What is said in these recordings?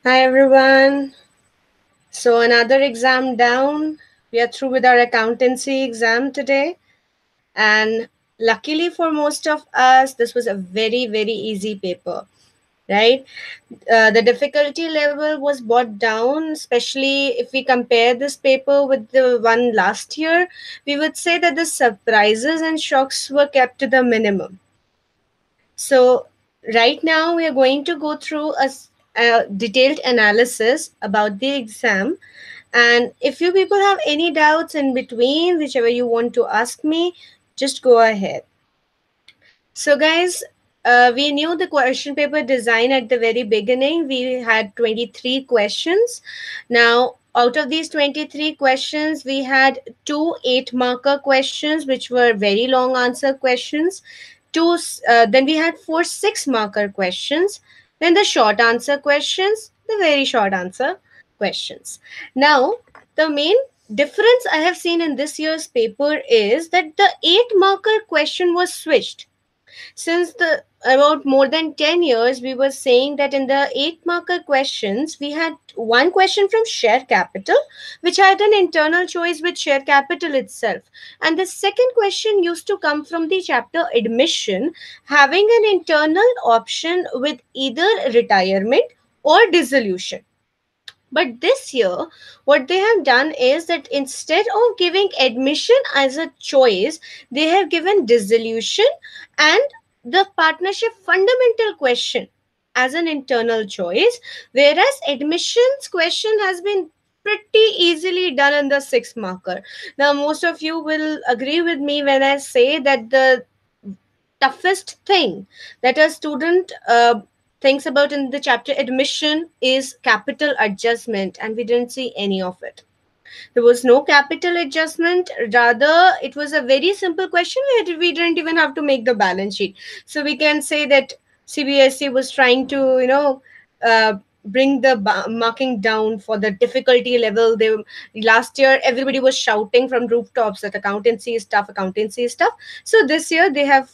Hi everyone. So another exam down. We are through with our accountancy exam today. And luckily for most of us, this was a very easy paper, right? The difficulty level was brought down, especially if we compare this paper with the one last year. We would say that the surprises and shocks were kept to the minimum. So, right now we are going to go through a detailed analysis about the exam. And if you people have any doubts in between, whichever you want to ask me, just go ahead. So, guys, we knew the question paper design at the very beginning. We had 23 questions. Now, out of these 23 questions, we had two 8-marker questions, which were very long answer questions. Then we had four 6-marker questions. Then the short answer questions, the very short answer questions. Now, the main difference I have seen in this year's paper is that the 8-marker question was switched. Since the about more than 10 years, we were saying that in the 8-marker questions, we had one question from share capital, which had an internal choice with share capital itself. And the second question used to come from the chapter admission, having an internal option with either retirement or dissolution. But this year, what they have done is that instead of giving admission as a choice, they have given dissolution and the partnership fundamental question as an internal choice, whereas admissions question has been pretty easily done in the 6 marker. Now, most of you will agree with me when I say that the toughest thing that a student thinks about in the chapter admission is capital adjustment, and we didn't see any of it. There was no capital adjustment. Rather, it was a very simple question where we didn't even have to make the balance sheet. So we can say that CBSE was trying to, bring the marking down for the difficulty level. Last year everybody was shouting from rooftops that accountancy is tough, accountancy is tough. So this year they have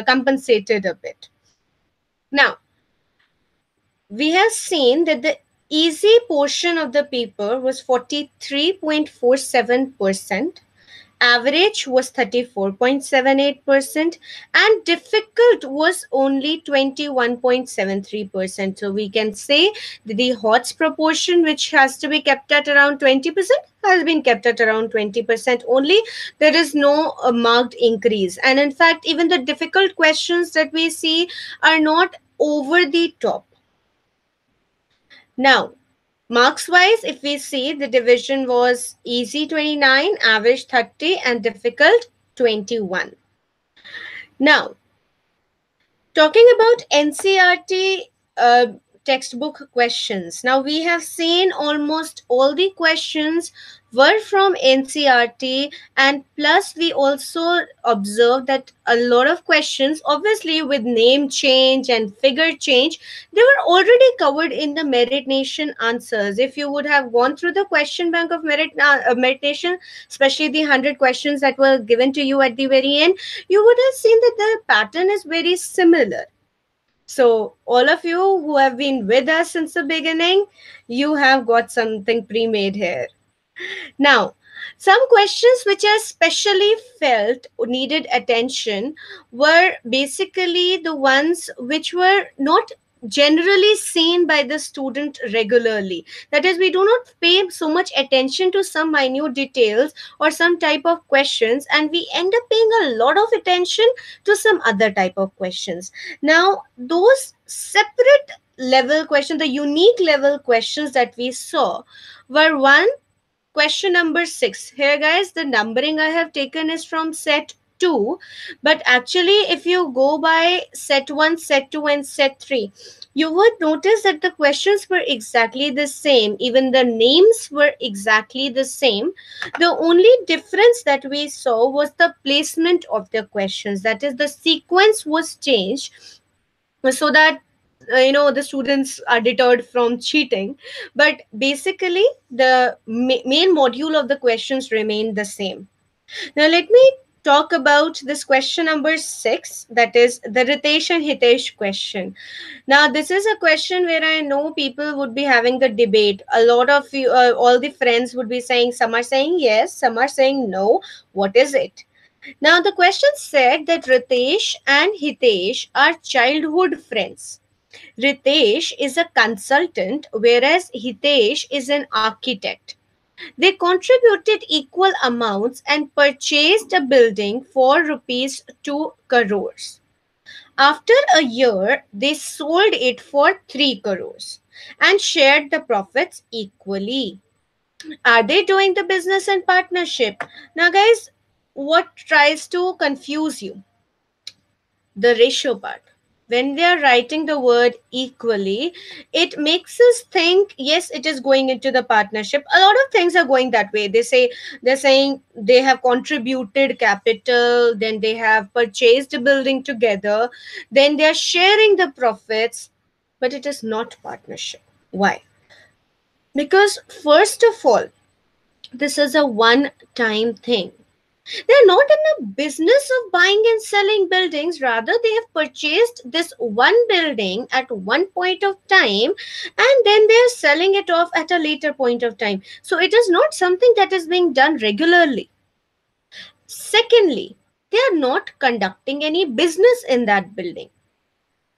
compensated a bit. Now, we have seen that the easy portion of the paper was 43.47%, average was 34.78%, and difficult was only 21.73%. So we can say that the HOTS proportion, which has to be kept at around 20%, has been kept at around 20% only. There is no marked increase. And in fact, even the difficult questions that we see are not over the top. Now, marks wise, if we see, the division was easy 29, average 30, and difficult 21. Now, talking about NCERT textbook questions. Now, we have seen almost all the questions were from NCERT, and plus we also observed that a lot of questions, obviously with name change and figure change, they were already covered in the Merit Nation answers. If you would have gone through the question bank of Merit Nation, especially the 100 questions that were given to you at the very end, you would have seen that the pattern is very similar. So, all of you who have been with us since the beginning, you have got something pre-made here. Now, some questions which I specially felt needed attention were basically the ones which were not generally seen by the student regularly. That is, we do not pay so much attention to some minute details or some type of questions, and we end up paying a lot of attention to some other type of questions. Now, those separate level questions, the unique level questions that we saw were one, question number 6. Here, guys, the numbering I have taken is from set 2. But actually, if you go by set 1, set 2, and set 3, you would notice that the questions were exactly the same. Even the names were exactly the same. The only difference that we saw was the placement of the questions. That is, the sequence was changed so that the students are deterred from cheating, but basically the main module of the questions remain the same. Now let me talk about this question number 6, that is the Ritesh and Hitesh question. Now, this is a question where I know people would be having the debate. A lot of you, all the friends would be saying, some are saying yes, some are saying no. What is it? Now, the question said that Ritesh and Hitesh are childhood friends. Ritesh is a consultant, whereas Hitesh is an architect. They contributed equal amounts and purchased a building for rupees 2 crores. After a year, they sold it for 3 crores and shared the profits equally. Are they doing the business in partnership? Now, guys, what tries to confuse you? The ratio part. When they are writing the word equally, it makes us think yes, it is going into the partnership. A lot of things are going that way. They're saying they have contributed capital, then they have purchased a building together, then they are sharing the profits, but it is not partnership. Why? Because first of all, this is a one time thing. They're not in a business of buying and selling buildings. Rather, they have purchased this one building at one point of time and then they're selling it off at a later point of time. So it is not something that is being done regularly. Secondly, they are not conducting any business in that building.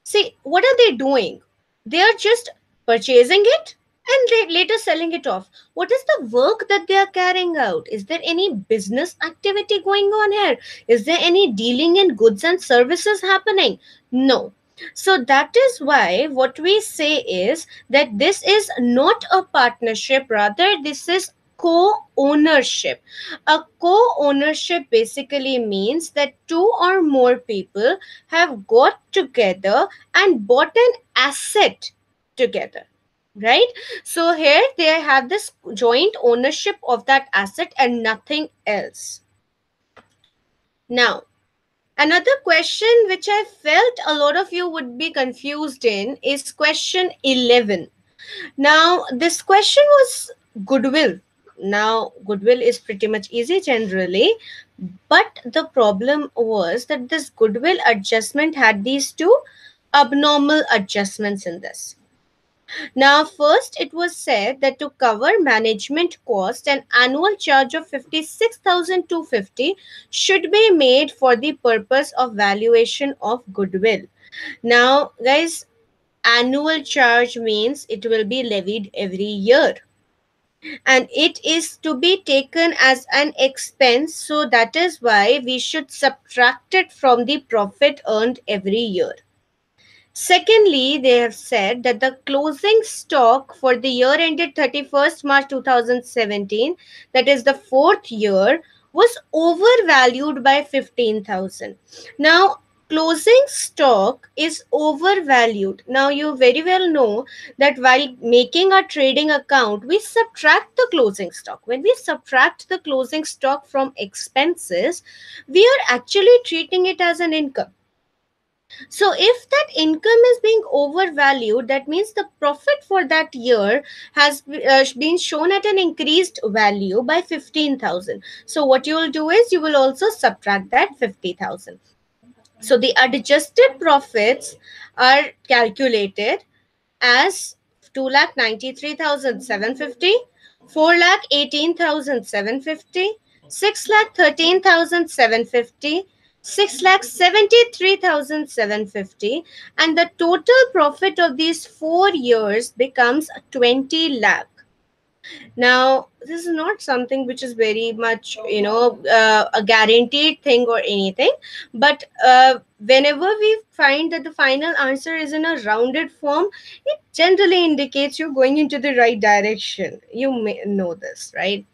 See, what are they doing? They are just purchasing it and later selling it off. What is the work that they are carrying out? Is there any business activity going on here? Is there any dealing in goods and services happening? No. So that is why what we say is that this is not a partnership, rather, this is co ownership. A co ownership basically means that two or more people have got together and bought an asset together, right? So here they have this joint ownership of that asset and nothing else. Now, another question which I felt a lot of you would be confused in is question 11. Now, this question was goodwill. Now, goodwill is pretty much easy generally, but the problem was that this goodwill adjustment had these two abnormal adjustments in this. Now, first, it was said that to cover management cost, an annual charge of 56,250 should be made for the purpose of valuation of goodwill. Now, guys, annual charge means it will be levied every year and it is to be taken as an expense, so that is why we should subtract it from the profit earned every year. Secondly, they have said that the closing stock for the year ended 31st March 2017, that is the fourth year, was overvalued by 15,000. Now, closing stock is overvalued. Now, you very well know that while making a trading account, we subtract the closing stock. When we subtract the closing stock from expenses, we are actually treating it as an income. So, if that income is being overvalued, that means the profit for that year has been shown at an increased value by 15,000. So, what you will do is you will also subtract that 50,000. So, the adjusted profits are calculated as 2,93,750, 4,18,750, 6,13,750, 6,73,750, and the total profit of these 4 years becomes 20 lakh. Now, this is not something which is very much, a guaranteed thing or anything, but whenever we find that the final answer is in a rounded form, it generally indicates you're going into the right direction. You may know this, right?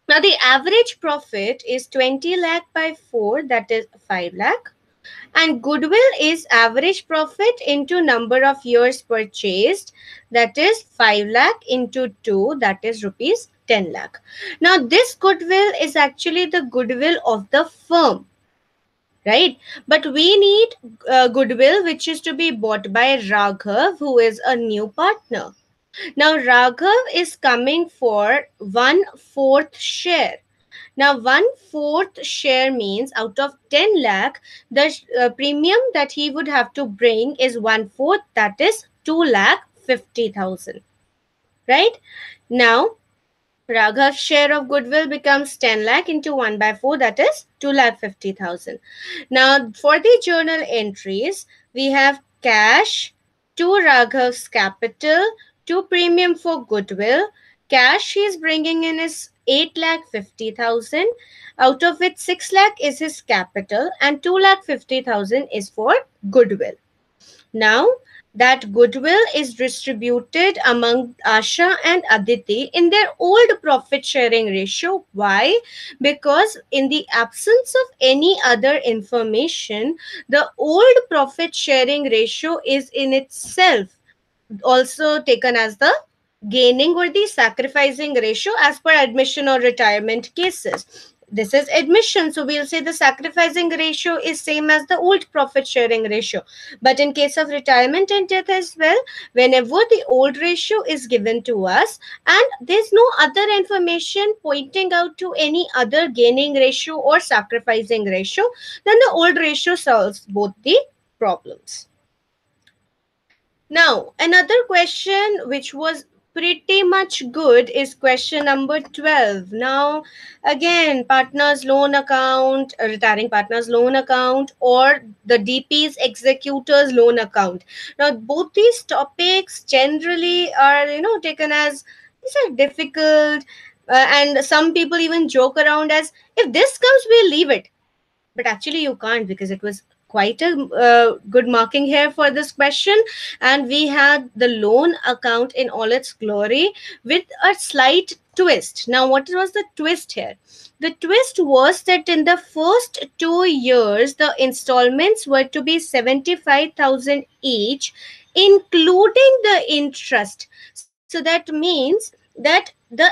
Now, the average profit is 20 lakh by 4, that is 5 lakh. And goodwill is average profit into number of years purchased, that is 5 lakh into 2, that is rupees 10 lakh. Now, this goodwill is actually the goodwill of the firm, right? But we need goodwill which is to be bought by Raghav, who is a new partner. Now, Raghav is coming for 1/4 share. Now, one fourth share means out of 10 lakh, the premium that he would have to bring is one fourth, that is 2 lakh 50,000. Right? Now, Raghav's share of goodwill becomes 10 lakh into 1 by 4, that is 2 lakh 50,000. Now, for the journal entries, we have cash, to Raghav's capital, to premium for goodwill. Cash he is bringing in is 8 lakh 50,000. Out of which 6 lakh is his capital and 2 lakh 50,000 is for goodwill. Now, that goodwill is distributed among Asha and Aditi in their old profit sharing ratio. Why? Because in the absence of any other information, the old profit sharing ratio is in itself also taken as the gaining or the sacrificing ratio as per admission or retirement cases. This is admission, so we'll say the sacrificing ratio is same as the old profit sharing ratio. But in case of retirement and death as well, whenever the old ratio is given to us and there's no other information pointing out to any other gaining ratio or sacrificing ratio, then the old ratio solves both the problems. Now, another question which was pretty much good is question number 12. Now, again, partner's loan account, retiring partner's loan account, or the DP's executor's loan account. Now, both these topics generally are, taken as these are difficult, and some people even joke around as if this comes, we'll leave it, but actually you can't, because it was quite a good marking here for this question. And we had the loan account in all its glory with a slight twist. Now, what was the twist here? The twist was that in the first 2 years the installments were to be 75,000 each, including the interest. So that means that the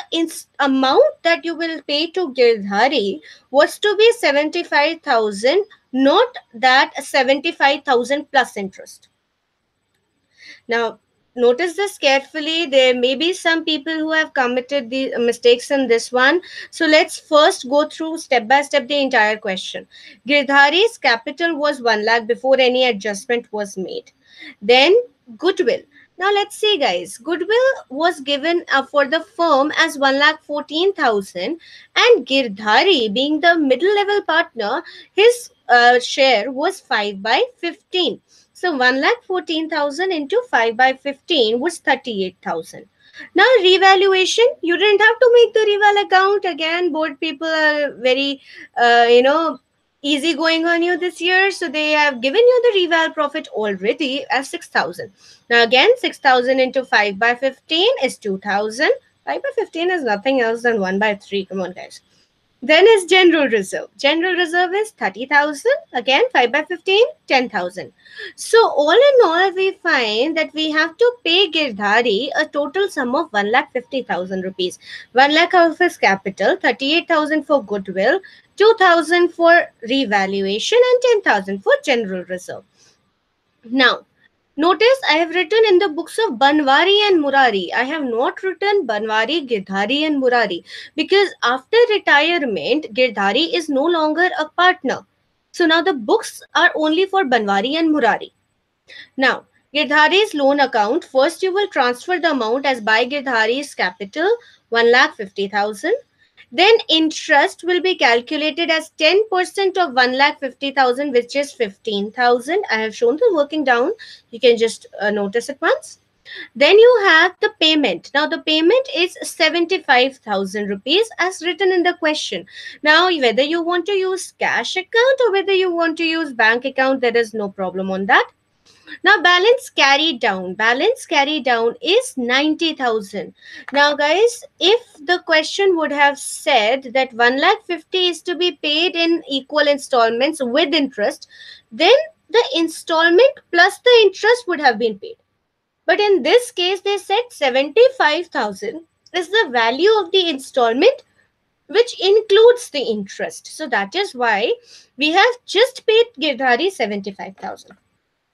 amount that you will pay to Girdhari was to be 75,000, not that 75,000 plus interest. Now, notice this carefully. There may be some people who have committed the mistakes in this one. So let's first go through step by step the entire question. Girdhari's capital was 1 lakh before any adjustment was made. Then goodwill. Now let's see, guys. Goodwill was given for the firm as 1,14,000, and Girdhari, being the middle level partner, his share was 5 by 15. So 1,14,000 into 5 by 15 was 38,000. Now revaluation, you didn't have to make the reval account. Again, board people are very, easy going on you this year. So they have given you the reval profit already as 6,000. Now again, 6,000 into 5 by 15 is 2,000. 5 by 15 is nothing else than 1 by 3. Come on, guys. Then is general reserve. General reserve is 30,000. Again, 5 by 15, 10,000. So all in all, we find that we have to pay Girdhari a total sum of 1,50,000 rupees. 1 lakh of his capital, 38,000 for goodwill, 2,000 for revaluation, and 10,000 for general reserve. Now, notice I have written in the books of Banwari and Murari. I have not written Banwari, Girdhari and Murari, because after retirement, Girdhari is no longer a partner. So now the books are only for Banwari and Murari. Now, Girdhari's loan account, first you will transfer the amount as by Girdhari's capital, 1,50,000. Then interest will be calculated as 10% of 1,50,000, which is 15,000. I have shown the working down. You can just notice it once. Then you have the payment. Now the payment is 75,000 rupees as written in the question. Now whether you want to use cash account or whether you want to use bank account, there is no problem on that. Now balance carried down. Balance carried down is 90,000. Now guys, if the question would have said that 1,50,000 is to be paid in equal installments with interest, then the installment plus the interest would have been paid. But in this case, they said 75,000 is the value of the installment, which includes the interest. So that is why we have just paid Girdhari 75,000.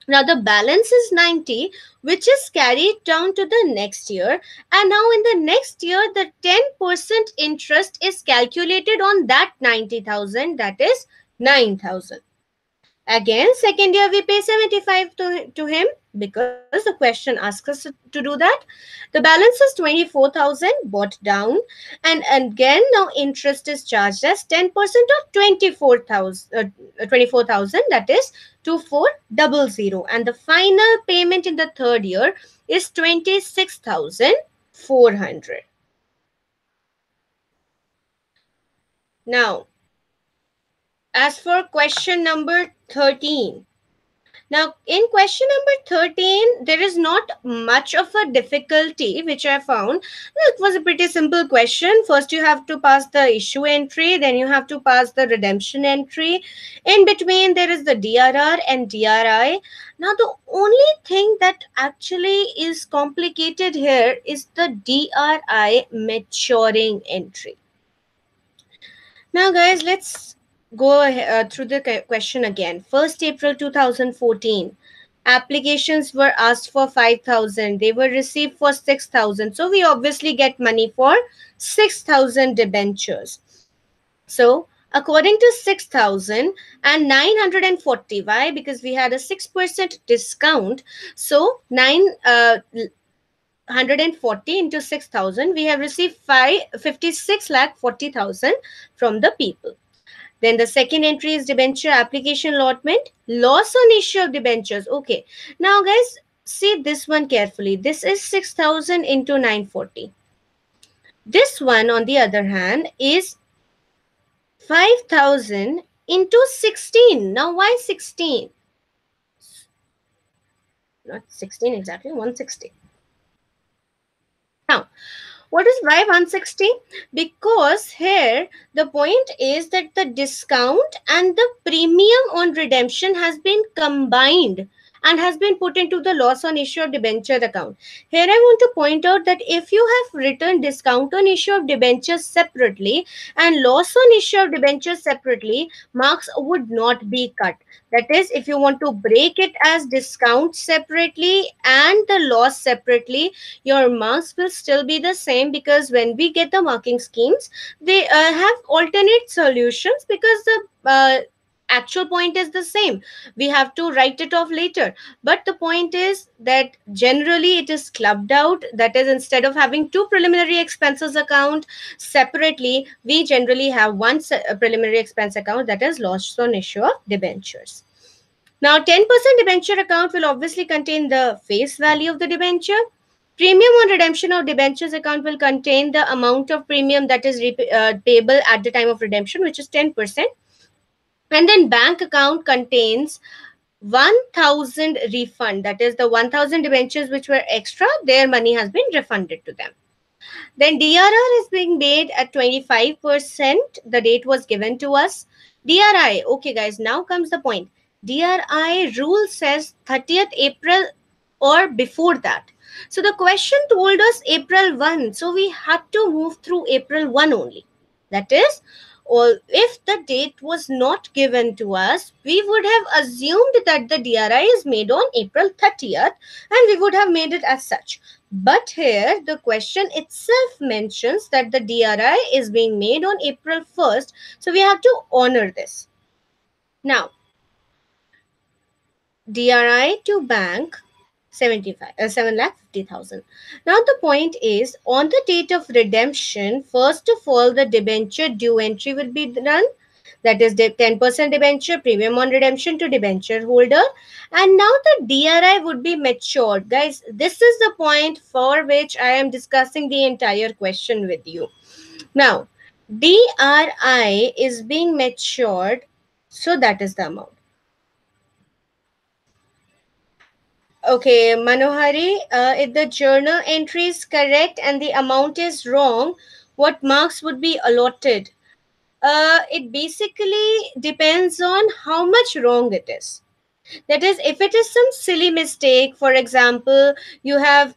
Now the balance is 90, which is carried down to the next year. And now in the next year, the 10% interest is calculated on that 90,000, that is 9,000. Again, second year we pay 75 to him because the question asks us to do that. The balance is 24,000 bought down, and again now interest is charged as 10% of 24,000, that is 2400, and the final payment in the third year is 26,400. Now, as for question number 13, now, in question number 13, there is not much of a difficulty which I found. It was a pretty simple question. First, you have to pass the issue entry, then you have to pass the redemption entry. In between, there is the DRR and DRI. Now, the only thing that actually is complicated here is the DRI maturing entry. Now, guys, let's go through the question again. 1st April 2014, applications were asked for 5,000. They were received for 6,000. So, we obviously get money for 6,000 debentures. So, according to 6,000 and 940, why? Because we had a 6% discount. So, 940 into 6,000, we have received 56,40,000 from the people. Then the second entry is debenture application allotment, loss on issue of debentures. Okay, now guys, see this one carefully. This is 6,000 into 940. This one, on the other hand, is 5,000 into 16. Now, why 16? Not 16 exactly, 160. Now, what is why 160? Because here the point is that the discount and the premium on redemption has been combined and has been put into the loss on issue of debenture account. Here I want to point out that if you have written discount on issue of debentures separately and loss on issue of debentures separately, marks would not be cut. That is, if you want to break it as discount separately and the loss separately, your marks will still be the same, because when we get the marking schemes, they have alternate solutions, because the actual point is the same. We have to write it off later, but the point is that generally it is clubbed out. That is, instead of having two preliminary expenses account separately, we generally have one preliminary expense account, that is loss on issue of debentures. Now, 10% debenture account will obviously contain the face value of the debenture. Premium on redemption of debentures account will contain the amount of premium that is payable at the time of redemption, which is 10%. And then bank account contains 1,000 refund. That is, the 1,000 debentures which were extra, their money has been refunded to them. Then DRR is being made at 25%. The date was given to us. DRI, okay guys, now comes the point. DRI rule says 30th April or before that. So the question told us April 1. So we had to move through April 1 only. That is, or if the date was not given to us, we would have assumed that the DRI is made on April 30th and we would have made it as such. But here the question itself mentions that the DRI is being made on April 1st. So we have to honor this. Now, DRI to bank 7,50,000. Now the point is, on the date of redemption, first of all the debenture due entry will be done. That is the 10% debenture premium on redemption to debenture holder. And now the DRI would be matured. Guys, this is the point for which I am discussing the entire question with you. Now, DRI is being matured. So that is the amount. Okay, Manohari, if the journal entry is correct and the amount is wrong, what marks would be allotted? It basically depends on how much wrong it is. That is, if it is some silly mistake, for example, you have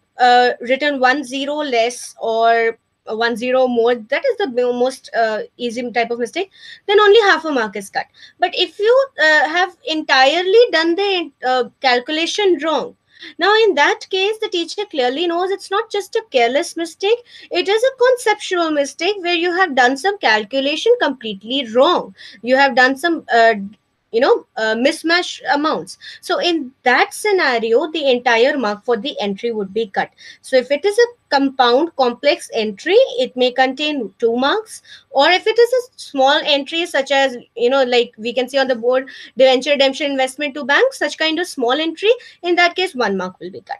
written 1 0 less, or 1 0 more, that is the most easy type of mistake, then only half a mark is cut. But if you have entirely done the calculation wrong, now in that case the teacher clearly knows it's not just a careless mistake, it is a conceptual mistake where you have done some calculation completely wrong. You have done some mismatch amounts. So in that scenario, the entire mark for the entry would be cut. So if it is a compound complex entry, it may contain 2 marks. Or if it is a small entry such as, like we can see on the board, debenture redemption investment to bank, such kind of small entry, in that case 1 mark will be cut.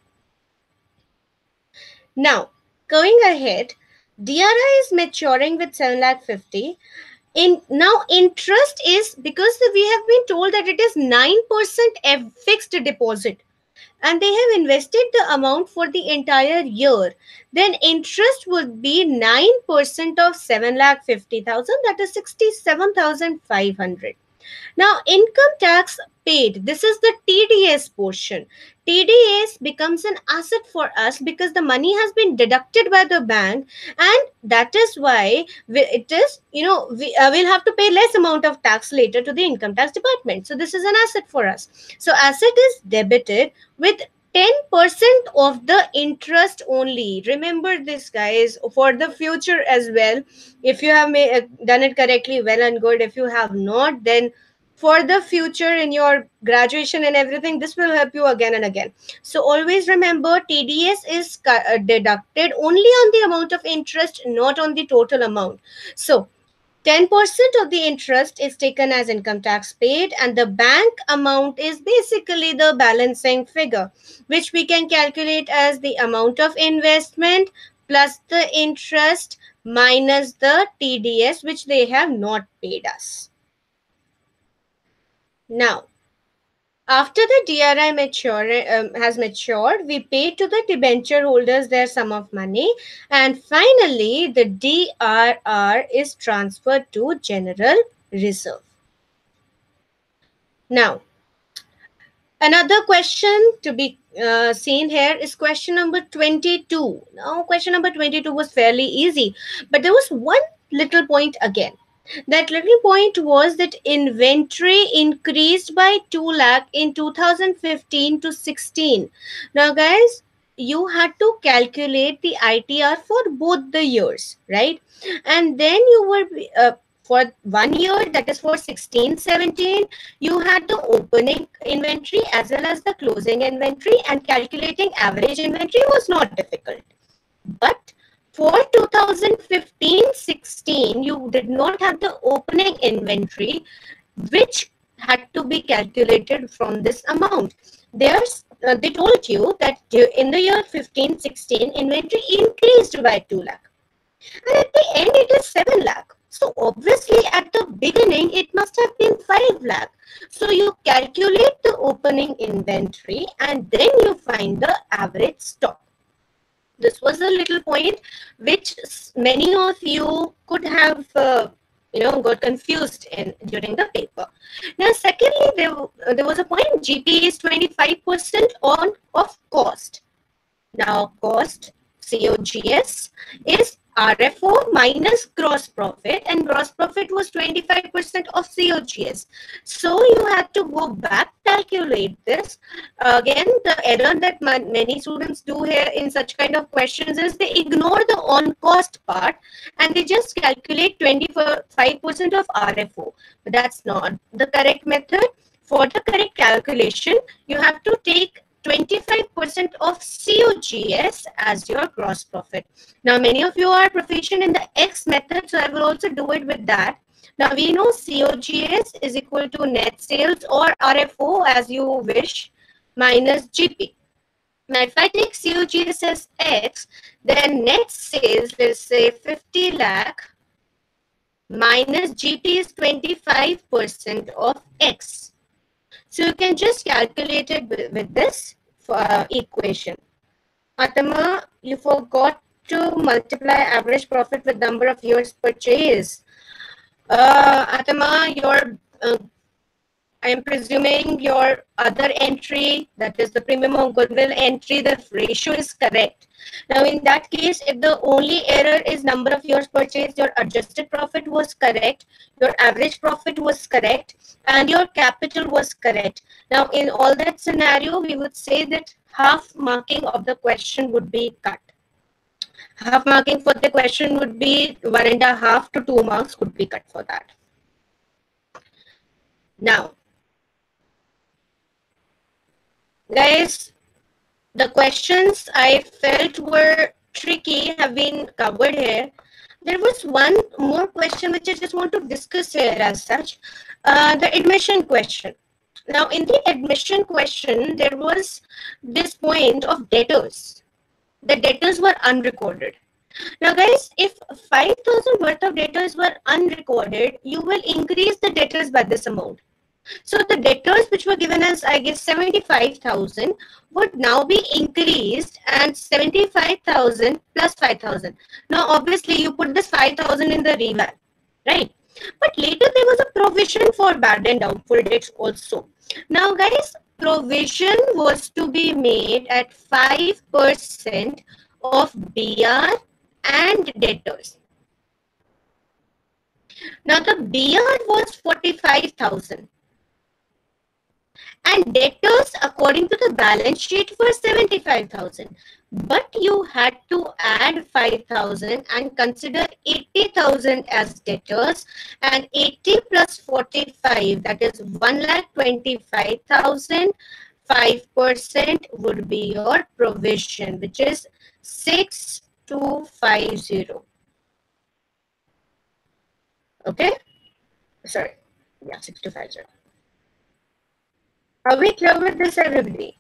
Now going ahead, DRI is maturing with 7,50,000. Now interest is, because we have been told that it is 9% fixed deposit and they have invested the amount for the entire year, then interest would be 9% of 7,50,000, that is 67,500. Now, income tax paid, this is the TDS portion. TDS becomes an asset for us because the money has been deducted by the bank, and that is why it is, we'll have to pay less amount of tax later to the income tax department. So this is an asset for us. So asset is debited with 10% of the interest only. Remember this, guys, for the future as well. If you have done it correctly, well and good. If you have not, then for the future in your graduation and everything, this will help you again and again. So always remember, TDS is deducted only on the amount of interest, not on the total amount. So 10% of the interest is taken as income tax paid, and the bank amount is basically the balancing figure, which we can calculate as the amount of investment plus the interest minus the TDS, which they have not paid us. Now, after the DRI has matured, we pay to the debenture holders their sum of money, and finally the DRR is transferred to general reserve. Now, another question to be seen here is question number 22. Now, question number 22 was fairly easy, but there was one little point again. That little point was that inventory increased by 2 lakh in 2015 to 16. Now, guys, you had to calculate the ITR for both the years, right? And then you were for 1 year, that is for 16-17, you had the opening inventory as well as the closing inventory, and calculating average inventory was not difficult. But for 2015-16, you did not have the opening inventory, which had to be calculated from this amount. They told you that in the year 15-16, inventory increased by 2 lakh. And at the end, it is 7 lakh. So obviously, at the beginning, it must have been 5 lakh. So you calculate the opening inventory and then you find the average stock. This was a little point which many of you could have, got confused in during the paper. Now, secondly, there was a point, GP is 25% of cost. Now, cost, COGS, is RFO minus gross profit, and gross profit was 25% of COGS. So you have to go back, calculate this. Again, the error that many students do here in such kind of questions is they ignore the on cost part and they just calculate 25% of RFO. But that's not the correct method. For the correct calculation, you have to take 25% of COGS as your gross profit. Now, many of you are proficient in the X method, so I will also do it with that. Now, we know COGS is equal to net sales, or RFO as you wish, minus GP. Now, if I take COGS as X, then net sales, let's say 50 lakh, minus GP is 25% of X. So you can just calculate it with this equation. Atama, you forgot to multiply average profit with number of years purchase. Atama, I'm presuming your other entry, that is the premium or goodwill entry, the ratio is correct. Now, in that case, if the only error is number of years purchased, your adjusted profit was correct, your average profit was correct, and your capital was correct. Now, in all that scenario, we would say that half marking of the question would be cut. Half marking for the question would be 1.5 to 2 marks could be cut for that. Now, guys, the questions I felt were tricky have been covered here. There was one more question which I just want to discuss here as such, the admission question. Now, in the admission question, there was this point of debtors. The debtors were unrecorded. Now, guys, if 5,000 worth of debtors were unrecorded, you will increase the debtors by this amount. So the debtors which were given as, I guess, 75,000 would now be increased, and 75,000 plus 5,000. Now, obviously, you put this 5,000 in the reval, right? But later there was a provision for bad and doubtful debts also. Now, guys, provision was to be made at 5% of BR and debtors. Now, the BR was 45,000. And debtors, according to the balance sheet, were 75,000. But you had to add 5,000 and consider 80,000 as debtors, and 80 plus 45, that is 1,25,000. 5% would be your provision, which is 6,250. Okay? Sorry. Yeah, 6,250. Are we clear with this, everybody?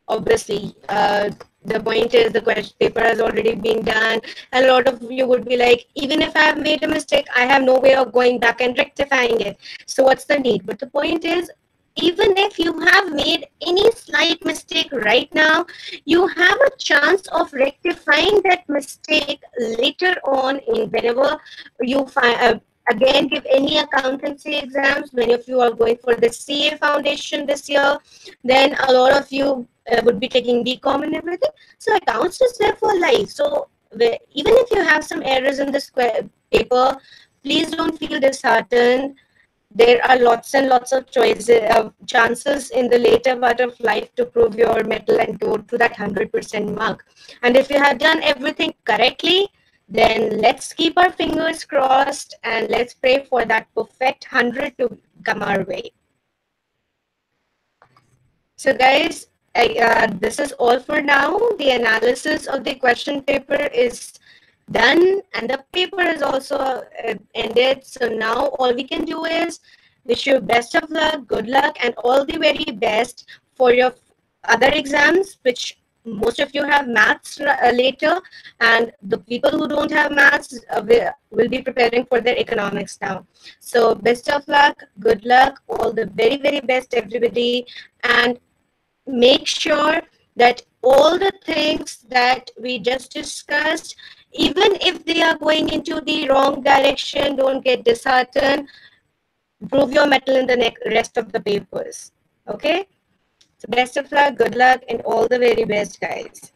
Obviously, the point is the question paper has already been done. A lot of you would be like, even if I have made a mistake, I have no way of going back and rectifying it. So what's the need? But the point is, even if you have made any slight mistake right now, you have a chance of rectifying that mistake later on in whenever you find. Again, give any accountancy exams. Many of you are going for the CA foundation this year. Then a lot of you would be taking BCom and everything. So accounts is there for life. So even if you have some errors in this paper, please don't feel disheartened. There are lots and lots of chances in the later part of life to prove your mettle and go to that 100% mark. And if you have done everything correctly, then let's keep our fingers crossed and let's pray for that perfect 100 to come our way. So guys, this is all for now. The analysis of the question paper is done and the paper is also ended. So now all we can do is wish you best of luck, good luck, and all the very best for your other exams, which most of you have maths later, and the people who don't have maths will be preparing for their economics now. So best of luck, good luck, all the very, very best, everybody, and make sure that all the things that we just discussed, even if they are going into the wrong direction, don't get disheartened. Prove your mettle in the rest of the papers. Okay? So best of luck, good luck, and all the very best, guys.